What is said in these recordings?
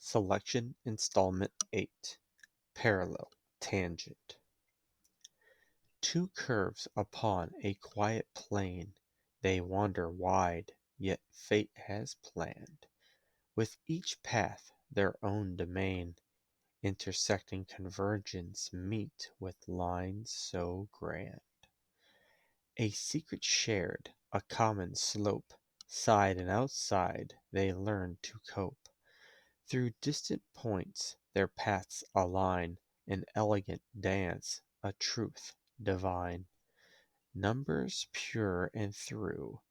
Selection Installment 8 Parallel Tangent. Two curves upon a quiet plain, they wander wide, yet fate has planned, with each path their own domain, intersecting convergence meet with lines so grand. A secret shared, a common slope, side and outside they learn to cope. Through distant points their paths align, an elegant dance, a truth divine. Numbers pure and through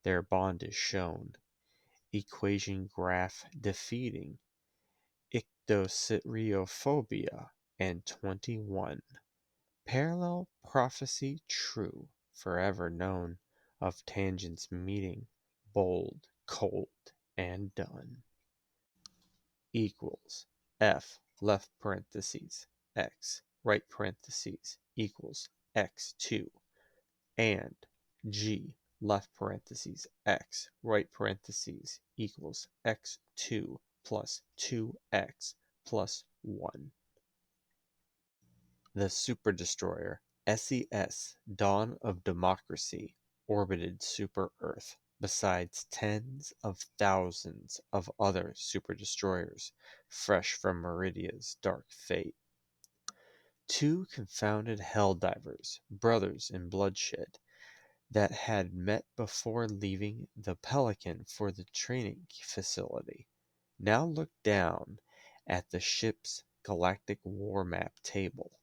their bond is shown, equation graph defeating ictocyriophobia and 21. Parallel prophecy true, forever known, of tangents meeting, bold, cold, and done. Equals F left parentheses X right parentheses equals X2 and G left parentheses X right parentheses equals X2 plus 2X plus 1. The Super Destroyer SES Dawn of Democracy orbited Super Earth besides tens of thousands of other super destroyers fresh from Meridia's dark fate. Two confounded Helldivers, brothers in bloodshed, that had met before leaving the Pelican for the training facility, now looked down at the ship's galactic war map table.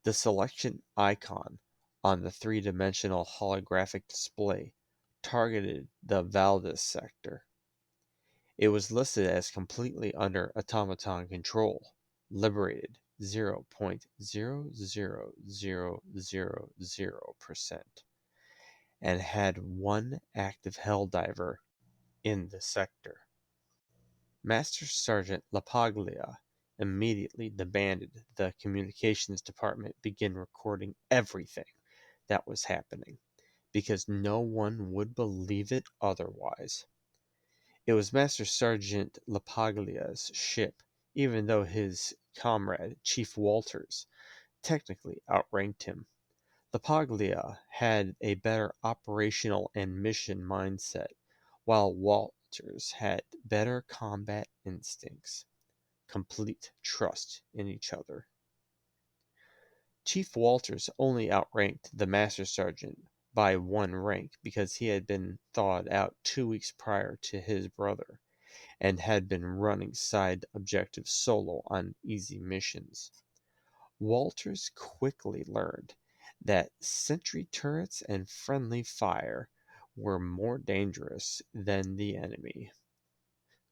The selection icon on the three-dimensional holographic display targeted the Valdez sector. It was listed as completely under automaton control, liberated 0.00000%, and had one active Helldiver in the sector. Master Sergeant LaPaglia immediately demanded the communications department begin recording everything that was happening, because no one would believe it otherwise. It was Master Sergeant LaPaglia's ship, even though his comrade, Chief Walters, technically outranked him. LaPaglia had a better operational and mission mindset, while Walters had better combat instincts. Complete trust in each other. Chief Walters only outranked the Master Sergeant by one rank because he had been thawed out 2 weeks prior to his brother, and had been running side objectives solo on easy missions. Walters quickly learned that sentry turrets and friendly fire were more dangerous than the enemy.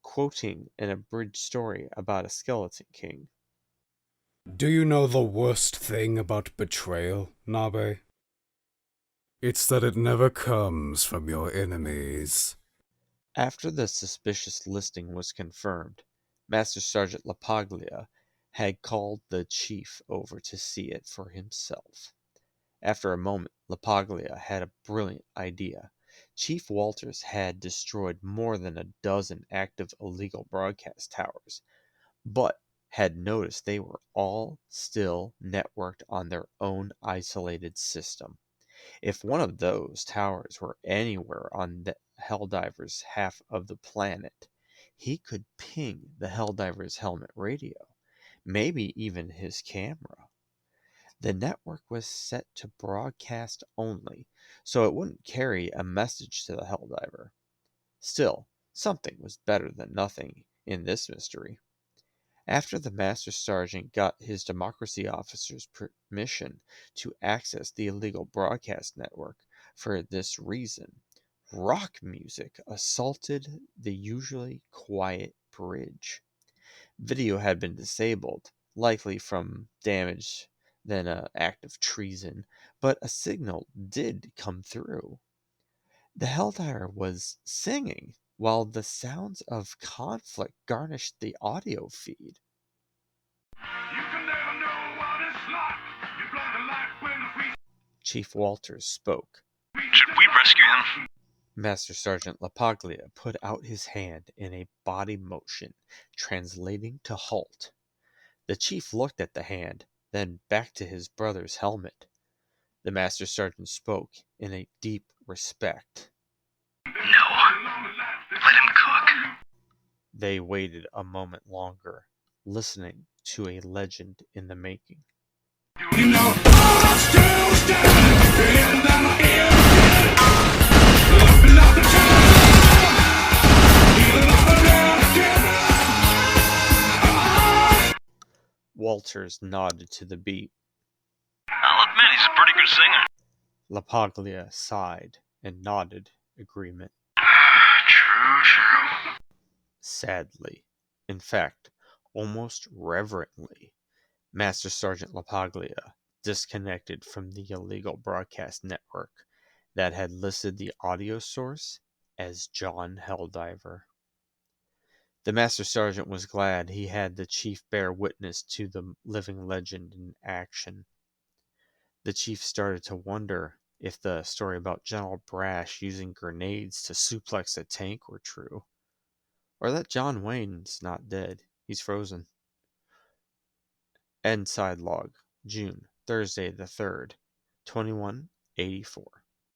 Quoting an abridged story about a skeleton king. Do you know the worst thing about betrayal, Nabe? It's that it never comes from your enemies. After the suspicious listing was confirmed, Master Sergeant LaPaglia had called the chief over to see it for himself. After a moment, LaPaglia had a brilliant idea. Chief Walters had destroyed more than a dozen active illegal broadcast towers, but had noticed they were all still networked on their own isolated system. If one of those towers were anywhere on the Helldiver's half of the planet, he could ping the Helldiver's helmet radio, maybe even his camera. The network was set to broadcast only, so it wouldn't carry a message to the Helldiver. Still, something was better than nothing in this mystery. After the Master Sergeant got his Democracy officer's permission to access the illegal broadcast network for this reason, rock music assaulted the usually quiet bridge. Video had been disabled, likely from damage than an act of treason, but a signal did come through. The Helldiver was singing, while the sounds of conflict garnished the audio feed. Chief Walters spoke. Should we rescue him? Master Sergeant LaPaglia put out his hand in a body motion, translating to halt. The chief looked at the hand, then back to his brother's helmet. The Master Sergeant spoke in a deep respect. No. Let him cook. They waited a moment longer, listening to a legend in the making. You know, I'm still standing in the hill. Looking up the town. Even up and down. Walters nodded to the beat. I'll admit he's a pretty good singer. LaPaglia sighed and nodded agreement. True. Sadly, in fact, almost reverently, Master Sergeant LaPaglia disconnected from the illegal broadcast network that had listed the audio source as John Helldiver. The Master Sergeant was glad he had the chief bear witness to the living legend in action. The chief started to wonder if the story about General Brash using grenades to suplex a tank were true, or that John Wayne's not dead, he's frozen. End side log, June, Thursday the 3rd, 2184.